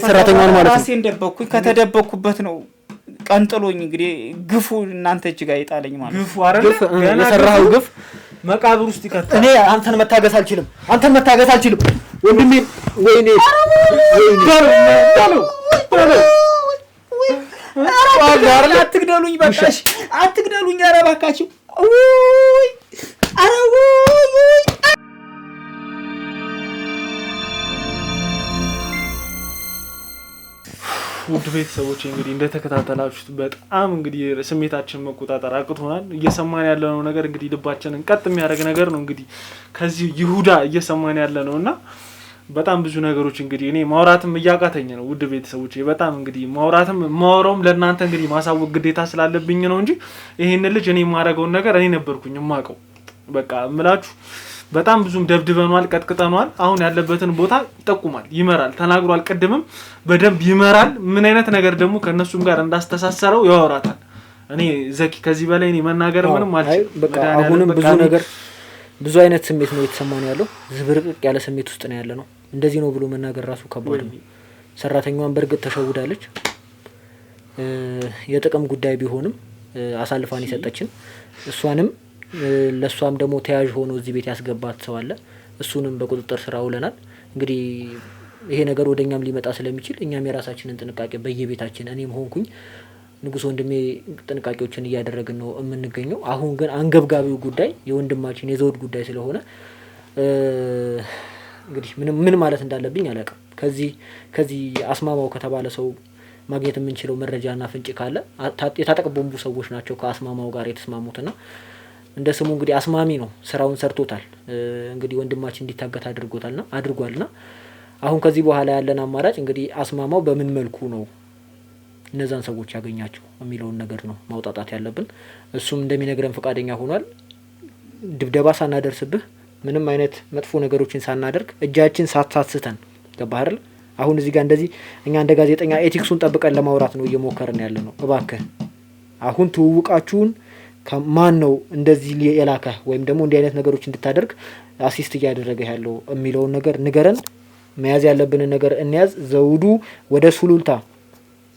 ሰራተኛውን ማለት ነው። ራሴን ደበኩኝ። ከተደበኩበት ነው ቀንጥሎኝ እንግዲህ ግፉ እናንተ እጅ ጋር ይጣለኝ ማለት ግፉ አይደል? የሰራው ግፍ መቃብር ውስጥ ይከታል። እኔ አንተን መታገስ አልችልም ወንድሜ። ወይኔ አትግደሉኝ፣ በቃሽ አትግደሉኝ። ኧረ እባካችሁ ውድ ቤተሰቦች እንግዲህ እንደተከታተላችሁት በጣም እንግዲህ ስሜታችን መቆጣጠር አቅቶናል። እየሰማን ያለነው ነገር እንግዲህ ልባችንን ቀጥ የሚያደርግ ነገር ነው። እንግዲህ ከዚህ ይሁዳ እየሰማን ያለነውና በጣም ብዙ ነገሮች እንግዲህ እኔ ማውራትም እያቃተኝ ነው። ውድ ቤተሰቦች በጣም እንግዲህ ማውራውም ለእናንተ እንግዲህ ማሳወቅ ግዴታ ስላለብኝ ነው እንጂ ይሄን ልጅ እኔ የማደርገው ነገር እኔ ነበርኩኝ የማውቀው። በቃ እምላችሁ በጣም ብዙም ደብድበናል፣ ቀጥቅጠናል። አሁን ያለበትን ቦታ ይጠቁማል፣ ይመራል፣ ተናግሯል። ቀድምም በደንብ ይመራል። ምን አይነት ነገር ደግሞ ከነሱም ጋር እንዳስተሳሰረው ያወራታል። እኔ ዘኪ ከዚህ በላይ እኔ መናገር ምንም አልችልም። በቃ አሁንም ብዙ አይነት ስሜት ነው የተሰማን ያለው። ዝብርቅቅ ያለ ስሜት ውስጥ ነው ያለነው። እንደዚህ ነው ብሎ መናገር ራሱ ከባድ ነው። ሰራተኛዋን በርግጥ ተሸውዳለች። የጥቅም ጉዳይ ቢሆንም አሳልፋን ይሰጠችን እሷንም ለሷም ደግሞ ተያዥ ሆኖ እዚህ ቤት ያስገባት ሰው አለ። እሱንም በቁጥጥር ስር አውለናል። እንግዲህ ይሄ ነገር ወደኛም ሊመጣ ስለሚችል እኛም የራሳችንን ጥንቃቄ በየቤታችን እኔም ሆንኩኝ ንጉስ ወንድሜ ጥንቃቄዎችን እያደረግን ነው የምንገኘው። አሁን ግን አንገብጋቢው ጉዳይ የወንድማችን የዘውድ ጉዳይ ስለሆነ እንግዲህ ምን ማለት እንዳለብኝ አላውቅም። ከዚህ አስማማው ከተባለ ሰው ማግኘት የምንችለው መረጃና ፍንጭ ካለ የታጠቅ ቦምቡ ሰዎች ናቸው ከአስማማው ጋር የተስማሙትና እንደ ስሙ እንግዲህ አስማሚ ነው፣ ስራውን ሰርቶታል። እንግዲህ ወንድማችን እንዲታገት አድርጓልና አሁን ከዚህ በኋላ ያለን አማራጭ እንግዲህ አስማማው በምን መልኩ ነው እነዛን ሰዎች ያገኛቸው የሚለውን ነገር ነው ማውጣጣት ያለብን። እሱም እንደሚነግረን ፈቃደኛ ሆኗል። ድብደባ ሳናደርስብህ ምንም አይነት መጥፎ ነገሮችን ሳናደርግ እጃችን ሳትሳስተን ገባህ አይደል? አሁን እዚህ ጋር እንደዚህ እኛ እንደ ጋዜጠኛ ኤቲክሱን ጠብቀን ለማውራት ነው እየሞከርን ያለ ነው። እባክህ አሁን ትውውቃችሁን ከማን ነው እንደዚህ የላከ ወይም ደግሞ እንዲህ አይነት ነገሮች እንድታደርግ አሲስት እያደረገ ያለው የሚለውን ነገር ንገረን። መያዝ ያለብንን ነገር እንያዝ። ዘውዱ ወደ ሱሉልታ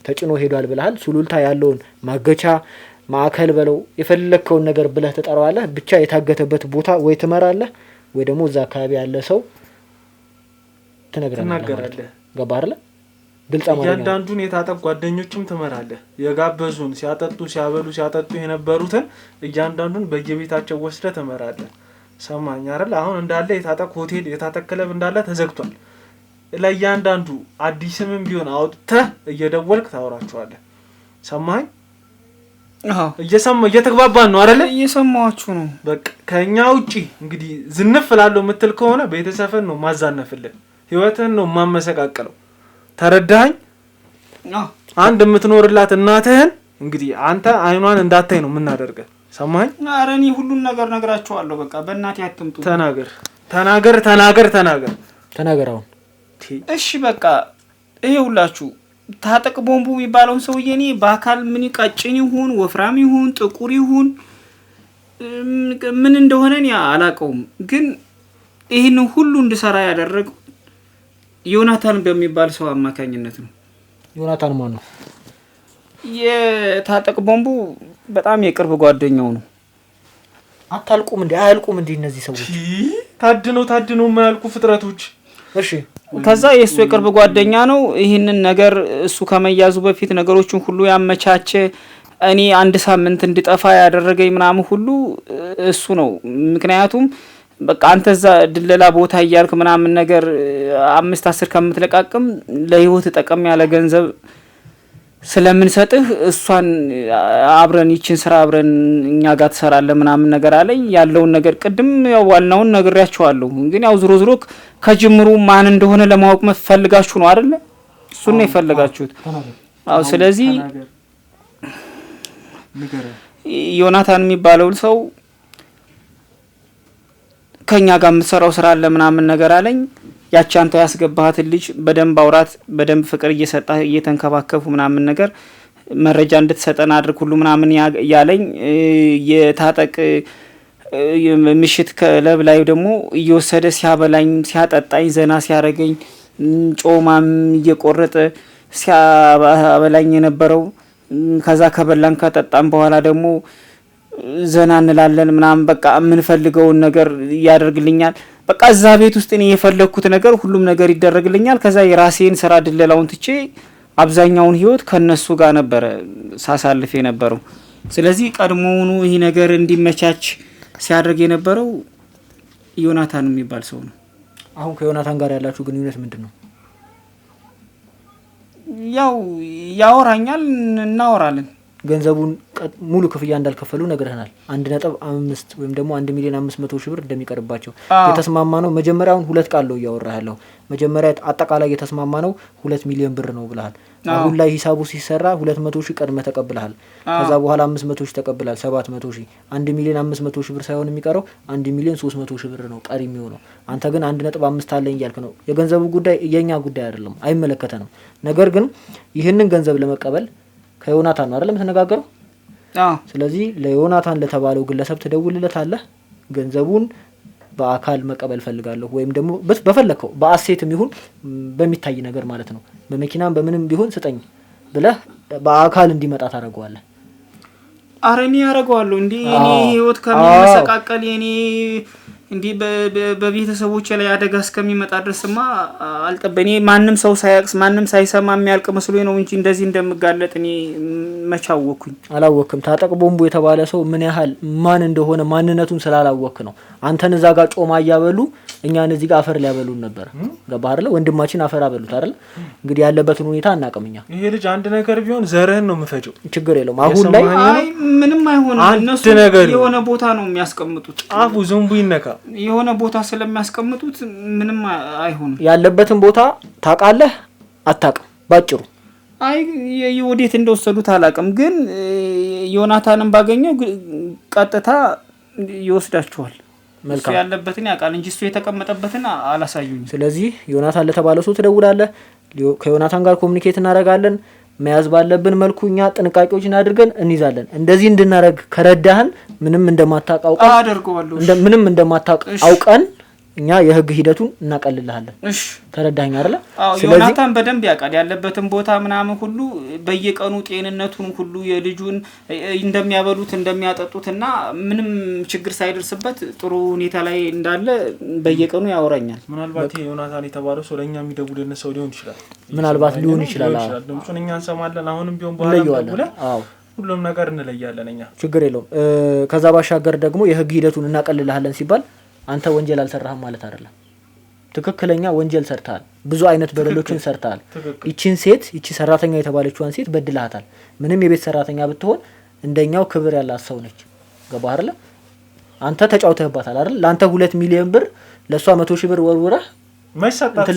ተጭኖ ሄዷል ብለሃል። ሱሉልታ ያለውን ማገቻ ማዕከል በለው የፈለከውን ነገር ብለህ ተጠራዋለህ። ብቻ የታገተበት ቦታ ወይ ትመራለህ ወይ ደግሞ እዛ አካባቢ ያለ ሰው ትነግረናለህ። ገባህ አይደል? ግልጽ ማለት ነው። እያንዳንዱን የታጠቅ ጓደኞችም ትመራለህ። የጋበዙን ሲያጠጡ ሲያበሉ ሲያጠጡ የነበሩትን እያንዳንዱን በየቤታቸው ወስደህ ትመራለህ። ሰማኝ አይደል? አሁን እንዳለ የታጠቅ ሆቴል የታጠቅ ክለብ እንዳለ ተዘግቷል። ለእያንዳንዱ አዲስምም ቢሆን አውጥተህ እየደወልክ ታወራቸዋለህ። ሰማኝ? አዎ እየተግባባን ነው አይደል? እየሰማችሁ ነው። በቃ ከኛ ውጪ እንግዲህ ዝንፍ ላለው የምትል ከሆነ ቤተሰብን ነው ማዛነፍልህ፣ ህይወትህን ነው ማመሰቃቀለው። ተረዳኸኝ? አንድ የምትኖርላት እናትህን እንግዲህ አንተ አይኗን እንዳታይ ነው የምናደርገው። ሰማኸኝ? ኧረ እኔ ሁሉን ነገር ነግራቸዋለሁ። በቃ በእናትህ አትምጡ። ተናገር አሁን። እሺ በቃ ይኸውላችሁ ታጠቅ ቦምቡ የሚባለውን ሰውዬ እኔ በአካል ምን ቀጭን ይሁን ወፍራም ይሁን ጥቁር ይሁን ምን እንደሆነ እኔ አላውቀውም፣ ግን ይህን ሁሉ እንድሰራ ያደረገው ዮናታን በሚባል ሰው አማካኝነት ነው። ዮናታን ማን ነው? የታጠቅ ቦምቡ በጣም የቅርብ ጓደኛው ነው። አታልቁም እንዴ? አያልቁም እንዴ እነዚህ ሰዎች? ታድነው የማያልቁ ፍጥረቶች። እሺ ከዛ የእሱ የቅርብ ጓደኛ ነው። ይህንን ነገር እሱ ከመያዙ በፊት ነገሮችን ሁሉ ያመቻቸ፣ እኔ 1 ሳምንት እንድጠፋ ያደረገኝ ምናምን ሁሉ እሱ ነው። ምክንያቱም በቃ አንተ እዛ ድለላ ቦታ እያልክ ምናምን ነገር 5-10 ከምትለቃቅም ለህይወት ጠቀም ያለ ገንዘብ ስለምንሰጥህ እሷን አብረን ይችን ስራ አብረን እኛ ጋር ትሰራለህ ምናምን ነገር አለኝ። ያለውን ነገር ቅድም ያው ዋናውን ነግሬያችኋለሁ። ግን ያው ዝሮ ዝሮ ከጅምሩ ማን እንደሆነ ለማወቅ መፈልጋችሁ ነው አይደለ? እሱን ነው የፈለጋችሁት። አዎ ስለዚህ ዮናታን የሚባለው ሰው ከኛ ጋር የምትሰራው ስራ አለ ምናምን ነገር አለኝ። ያቺ አንተ ያስገባሃትን ልጅ በደንብ አውራት፣ በደንብ ፍቅር እየሰጣህ እየተንከባከፉ ምናምን ነገር መረጃ እንድትሰጠን አድርግ ሁሉ ምናምን ያለኝ። የታጠቅ ምሽት ክለብ ላይ ደግሞ እየወሰደ ሲያበላኝ ሲያጠጣኝ ዘና ሲያረገኝ ጮማም እየቆረጠ ሲያበላኝ የነበረው። ከዛ ከበላን ከጠጣን በኋላ ደግሞ ዘና እንላለን ምናምን በቃ የምንፈልገውን ነገር ያደርግልኛል። በቃ እዛ ቤት ውስጥ እኔ የፈለኩት ነገር ሁሉም ነገር ይደረግልኛል። ከዛ የራሴን ስራ ድለላውን ትቼ አብዛኛውን ህይወት ከነሱ ጋር ነበረ ሳሳልፍ የነበረው። ስለዚህ ቀድሞውኑ ይሄ ነገር እንዲመቻች ሲያደርግ የነበረው ዮናታን የሚባል ሰው ነው። አሁን ከዮናታን ጋር ያላችሁ ግንኙነት ምንድን ነው? ያው ያወራኛል፣ እናወራለን። ገንዘቡን ሙሉ ክፍያ እንዳልከፈሉ ነግረናል። 1.5 ወይም ደግሞ 1,500,000 ብር እንደሚቀርባቸው የተስማማ ነው። መጀመሪያውን 2 ቃል ነው እያወራ ያለው። መጀመሪያ አጠቃላይ የተስማማ ነው 2 ሚሊዮን ብር ነው ብለሃል። አሁን ላይ ሂሳቡ ሲሰራ 200,000 ቀድመ ተቀብለሃል። ከዛ በኋላ 500,000 ተቀብለሃል። 700,000 1,500,000 ብር ሳይሆን የሚቀረው 1,300,000 ብር ነው ቀሪ የሚሆነው። አንተ ግን 1.5 አለኝ እያልክ ነው። የገንዘቡ ጉዳይ የኛ ጉዳይ አይደለም፣ አይመለከተንም። ነገር ግን ይህንን ገንዘብ ለመቀበል ከዮናታን ነው አይደለም ተነጋገረው? ስለዚህ ለዮናታን ለተባለው ግለሰብ ትደውልለታለህ። ገንዘቡን በአካል መቀበል ፈልጋለሁ ወይም ደግሞ በፈለከው በአሴትም ይሁን በሚታይ ነገር ማለት ነው፣ በመኪናም በምንም ቢሆን ስጠኝ ብለህ በአካል እንዲመጣ ታደርገዋለህ። አረኔ ያደርገዋለሁ እንዴ? እኔ ህይወት ከሚመሰቃቀል የኔ እንዴ በቤተሰቦቼ ላይ አደጋ እስከሚመጣ ድረስማ አልጠበኔ ማንም ሰው ሳያቅስ ማንም ሳይሰማ የሚያልቅ መስሎኝ ነው እንጂ እንደዚህ እንደምጋለጥ እኔ መቻወኩኝ። አላወቅም። ታጠቅ ቦምቡ የተባለ ሰው ምን ያህል ማን እንደሆነ ማንነቱን ስላላወቅ ነው። አንተን እዛ ጋር ጮማ እያበሉ እኛን እዚህ ጋር አፈር ሊያበሉን ነበር። ገባህ አይደል? ወንድማችን አፈር አበሉት አይደል? እንግዲህ ያለበትን ሁኔታ አናቀምኛ። ይሄ ልጅ አንድ ነገር ቢሆን ዘርህን ነው የምፈጀው። ችግር የለውም። አሁን ላይ አይ ምንም አይሆንም። እነሱ የሆነ ቦታ ነው የሚያስቀምጡት። ጫፉ ዝንቡ ይነካ የሆነ ቦታ ስለሚያስቀምጡት ምንም አይሆንም። ያለበትን ቦታ ታውቃለህ አታውቅም? ባጭሩ አይ ወዴት እንደወሰዱት አላውቅም፣ ግን ዮናታንን ባገኘው ቀጥታ ይወስዳቸዋል። እሱ ያለበትን ያውቃል እንጂ እሱ የተቀመጠበትን አላሳዩኝ። ስለዚህ ዮናታን ለተባለ ሰው ትደውላለህ። ከዮናታን ጋር ኮሙኒኬት እናደርጋለን። መያዝ ባለብን መልኩ እኛ ጥንቃቄዎችን አድርገን እንይዛለን። እንደዚህ እንድናረግ ከረዳህን ምንም እንደማታውቅ አውቀን እኛ የህግ ሂደቱን እናቀልልሃለን። እሺ ተረዳኸኝ አይደል? ዮናታን በደንብ ያውቃል ያለበትን ቦታ ምናምን ሁሉ በየቀኑ ጤንነቱን ሁሉ የልጁን እንደሚያበሉት እንደሚያጠጡትና ምንም ችግር ሳይደርስበት ጥሩ ሁኔታ ላይ እንዳለ በየቀኑ ያወራኛል። ምናልባት ዮናታን የተባለው ሰው ለኛ የሚደውልን ሰው ሊሆን ይችላል። ምናልባት ሊሆን ይችላል። ድምጹን እኛ እንሰማለን። አሁንም ቢሆን በኋላ ሁሉም ነገር እንለያለን እኛ ችግር የለውም። ከዛ ባሻገር ደግሞ የህግ ሂደቱን እናቀልልሃለን ሲባል አንተ ወንጀል አልሰራህም ማለት አይደለም። ትክክለኛ ወንጀል ሰርተሃል። ብዙ አይነት በደሎችን ሰርተሃል። ይቺ ሰራተኛ የተባለችዋን ሴት በድለሃታል። ምንም የቤት ሰራተኛ ብትሆን እንደኛው ክብር ያላት ሰው ነች። ገባህ አይደል? አንተ ተጫውተህባታል አይደል? ላንተ 2 ሚሊዮን ብር ለሷ 100 ሺህ ብር ወርውረህ ማይሰጣት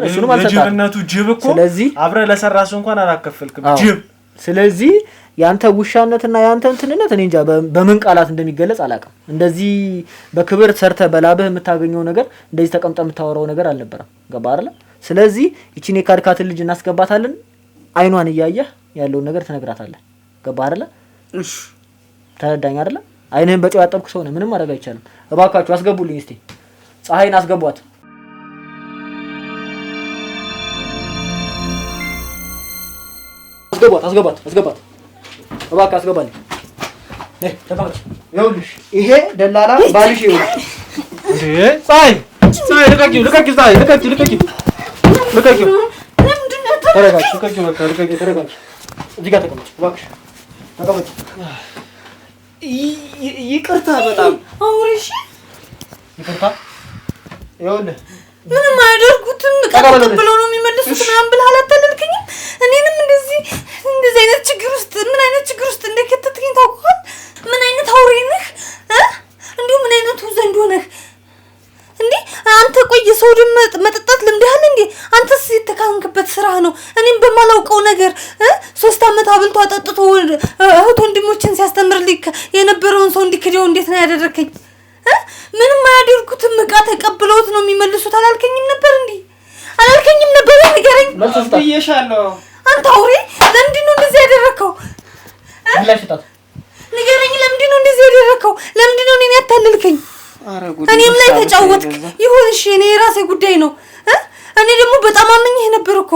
እሱንም አልሰጣት። ጅብ እኮ ስለዚህ አብረ ለሰራሱ እንኳን አላከፈልክም ጅብ። ስለዚህ ያንተ ውሻነትና ያንተ እንትንነት እኔ እንጃ በምን ቃላት እንደሚገለጽ አላውቅም። እንደዚህ በክብር ሰርተ በላብህ የምታገኘው ነገር እንደዚህ ተቀምጠ የምታወራው ነገር አልነበረም። ገባህ አይደል? ስለዚህ እቺን የካድካትን ልጅ እናስገባታለን። አይኗን እያየህ ያለውን ነገር ትነግራታለህ። ገባህ አይደል? እሺ ተረዳኝ አይደል? አይንህን በጨው ያጠብኩ ሰው ነህ። ምንም ማድረግ አይቻልም። እባካችሁ አስገቡልኝ። እስቲ ፀሐይን አስገቧት። አስገባት እባክህ አስገባልኝ። ነይ ተባክ። ይኸውልሽ ይሄ ደላላ ባልሽ ይኸውልሽ። ፀሐይ ልቀቂው። ተረጋጊ። ተረጋጊ። እዚህ ጋር ተቀመጭ እባክሽ። ተቀመጭ። ይቅርታ በጣም አውሪሽ። ይቅርታ ይኸውልህ ምንም አያደርጉትም። ቀጥብለው ነው የሚመልሱት ምናምን ብለህ አላታለልከኝም? እኔንም እንደዚህ አይነት ችግር ውስጥ ምን አይነት ችግር ውስጥ እንደከተትከኝ ታውቀዋል? ምን አይነት አውሬ ነህ? እንዲሁ ምን አይነቱ ዘንዶ ነህ እንዴ? አንተ ቆይ የሰው ደም መጠጣት ልምድሃል እንዴ? አንተስ የተካንክበት ስራ ነው። እኔም በማላውቀው ነገር 3 አመት አብልቶ አጠጥቶ እህት ወንድሞችን ሲያስተምርልኝ የነበረውን ሰው እንዲክደው እንዴት ነው ያደረከኝ? ምንም አያደርጉትም። እቃ ተቀብለውት ነው የሚመልሱት። አላልከኝም ነበር እንዴ? አላልከኝም ነበር? ንገረኝ። መልሰስታየሻለሁ። አንተ አውሬ ለምንድን ነው እንደዚህ ያደረከው? ንገረኝ። ለምንድን ነው እንደዚህ ያደረከው? ለምንድን ነው እኔን ያታለልከኝ? እኔም ላይ ተጫወትክ። ይሁን እሺ፣ እኔ የራሴ ጉዳይ ነው። እኔ ደግሞ በጣም አመኘህ ነበር እኮ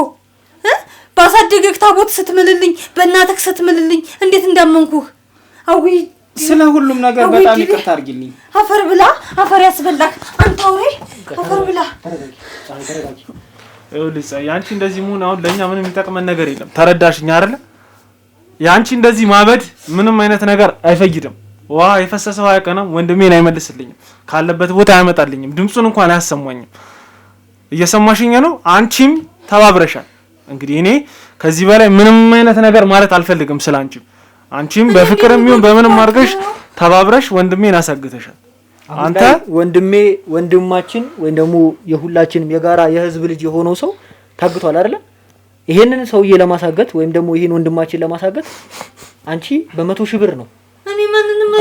ባሳደገክ ታቦት ስትምልልኝ፣ በእናትህ ስትምልልኝ እንዴት እንዳመንኩህ። አዊ ስለ ሁሉም ነገር በጣም ይቅርታ አድርጊልኝ። አፈር ብላ አፈር ያስበላክ አንተ አውሬ፣ አፈር ብላ። ይኸውልህ ያንቺ እንደዚህ መሆን አሁን ለኛ ምንም የሚጠቅመን ነገር የለም። ተረዳሽኝ አይደል? ያንቺ እንደዚህ ማበድ ምንም አይነት ነገር አይፈይድም። ዋ የፈሰሰው አያቀናም። ወንድሜን አይመልስልኝም። ካለበት ቦታ አያመጣልኝም። ድምጹን እንኳን አያሰማኝም። እየሰማሽኝ ነው? አንቺም ተባብረሻል። እንግዲህ እኔ ከዚህ በላይ ምንም አይነት ነገር ማለት አልፈልግም ስላንቺ። አንቺም በፍቅርም ይሁን በምንም አድርገሽ ተባብረሽ ወንድሜን አሳግተሻል። አንተ ወንድማችን ወይም ደግሞ የሁላችንም የጋራ የህዝብ ልጅ የሆነው ሰው ታግቷል አይደል? ይሄንን ሰውዬ ለማሳገት ወይም ደግሞ ይሄን ወንድማችን ለማሳገት አንቺ በ100 ሺህ ብር ነው። እኔ ማንንም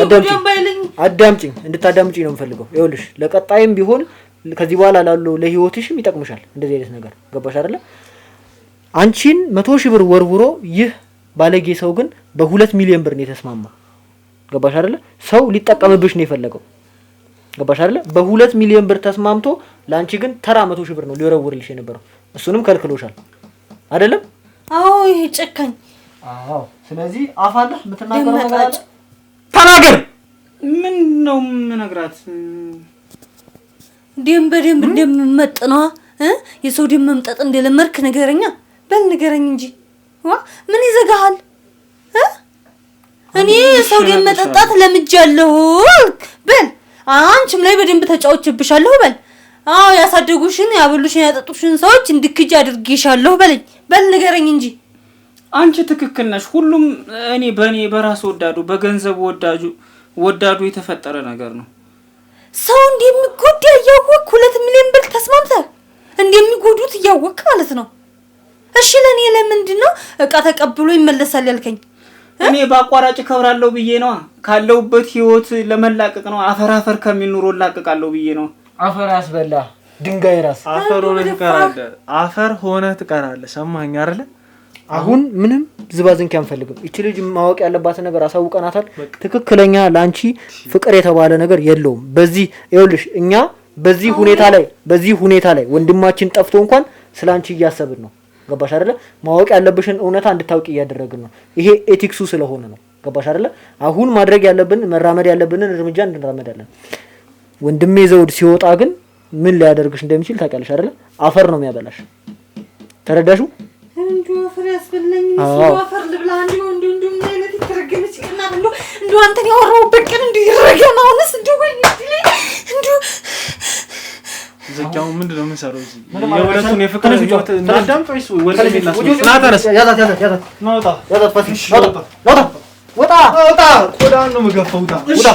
አዳምጪኝ፣ እንድታዳምጪኝ ነው የምፈልገው። ይኸውልሽ ለቀጣይም ቢሆን ከዚህ በኋላ ላለው ለህይወትሽም ይጠቅምሻል እንደዚህ አይነት ነገር። ገባሽ አይደል? አንቺን 100 ሺህ ብር ወርውሮ ይህ ባለጌ ሰው ግን በ2 ሚሊዮን ብር ነው የተስማማ። ገባሽ አይደል? ሰው ሊጠቀምብሽ ነው የፈለገው። ገባሽ አይደል? በ2 ሚሊዮን ብር ተስማምቶ ላንቺ ግን ተራ 100 ሺህ ብር ነው ሊወረውርልሽ የነበረው። እሱንም ከልክሎሻል አይደለም? አዎ ይሄ ጨካኝ። አዎ። ስለዚህ አፋለህ የምትናገረው ነገር አለ? ተናገር። ምን ነው የምነግራት? ደም በደንብ እንደምመጥነዋ የሰው ደም መምጠጥ እንደለመርክ ንገረኛ። በል ንገረኝ እንጂ ምን ይዘጋሃል? እኔ ሰው ደም መጠጣት ለምጃለሁ በል። አንቺም ላይ በደንብ ተጫውቼብሻለሁ በል። አዎ ያሳደጉሽን ያበሉሽን ያጠጡሽን ሰዎች እንድክጅ አድርጌሻለሁ በለኝ። በል ንገረኝ እንጂ። አንቺ ትክክል ነሽ። ሁሉም እኔ በራስ ወዳዱ በገንዘብ ወዳዱ የተፈጠረ ነገር ነው። ሰው እንደሚጎዳ እያወቅህ 2 ሚሊዮን ብር ተስማምተህ እንደሚጎዱት እያወቅህ ማለት ነው። እሺ ለኔ ለምንድን ነው እቃ ተቀብሎ ይመለሳል ያልከኝ? እኔ ባቋራጭ ከብራለሁ ብዬ ነው። ካለውበት ህይወት ለመላቀቅ ነው። አፈር ከሚል ኑሮ ላቀቃለሁ ብዬ ነው። አፈር ያስበላ ድንጋይ ራስ አፈር ሆነህ ትቀራለህ። ሰማኸኝ አይደለ? አሁን ምንም ዝባዝንኪ አንፈልግም። እቺ ልጅ ማወቅ ያለባት ነገር አሳውቀናታል። ትክክለኛ ላንቺ ፍቅር የተባለ ነገር የለውም። በዚህ ይኸውልሽ እኛ በዚህ ሁኔታ ላይ ወንድማችን ጠፍቶ እንኳን ስላንቺ እያሰብን ነው። ገባሽ አይደለ? ማወቅ ያለብሽን እውነታ እንድታውቂ እያደረግን ነው። ይሄ ኤቲክሱ ስለሆነ ነው። ገባሽ አይደለ? አሁን ማድረግ ያለብን መራመድ ያለብንን እርምጃ እንራመዳለን። ወንድሜ ዘውድ ሲወጣ ግን ምን ሊያደርግሽ እንደሚችል ታውቂያለሽ አይደለ? አፈር ነው የሚያበላሽ። ተረዳሽው? እንዱ አፈር ያስበላኝ አፈር ልብላ እንዱ ምን አይነት ይተረገመች ይቀናል እንዱ አንተን ያወራውበት ቀን እንዱ ይረገም። አሁንስ እንዱ ወይ እንዱ ዘካው ምንድነው የምንሰራው እዚህ? የወለቱን የፍቅር ህይወት እናዳም ፈይስ ወለኔ ናታነስ ያዛት ናውጣ ያዛት ፈትሽ ናውጣ ቆዳን ነው የምገፋው። ውጣ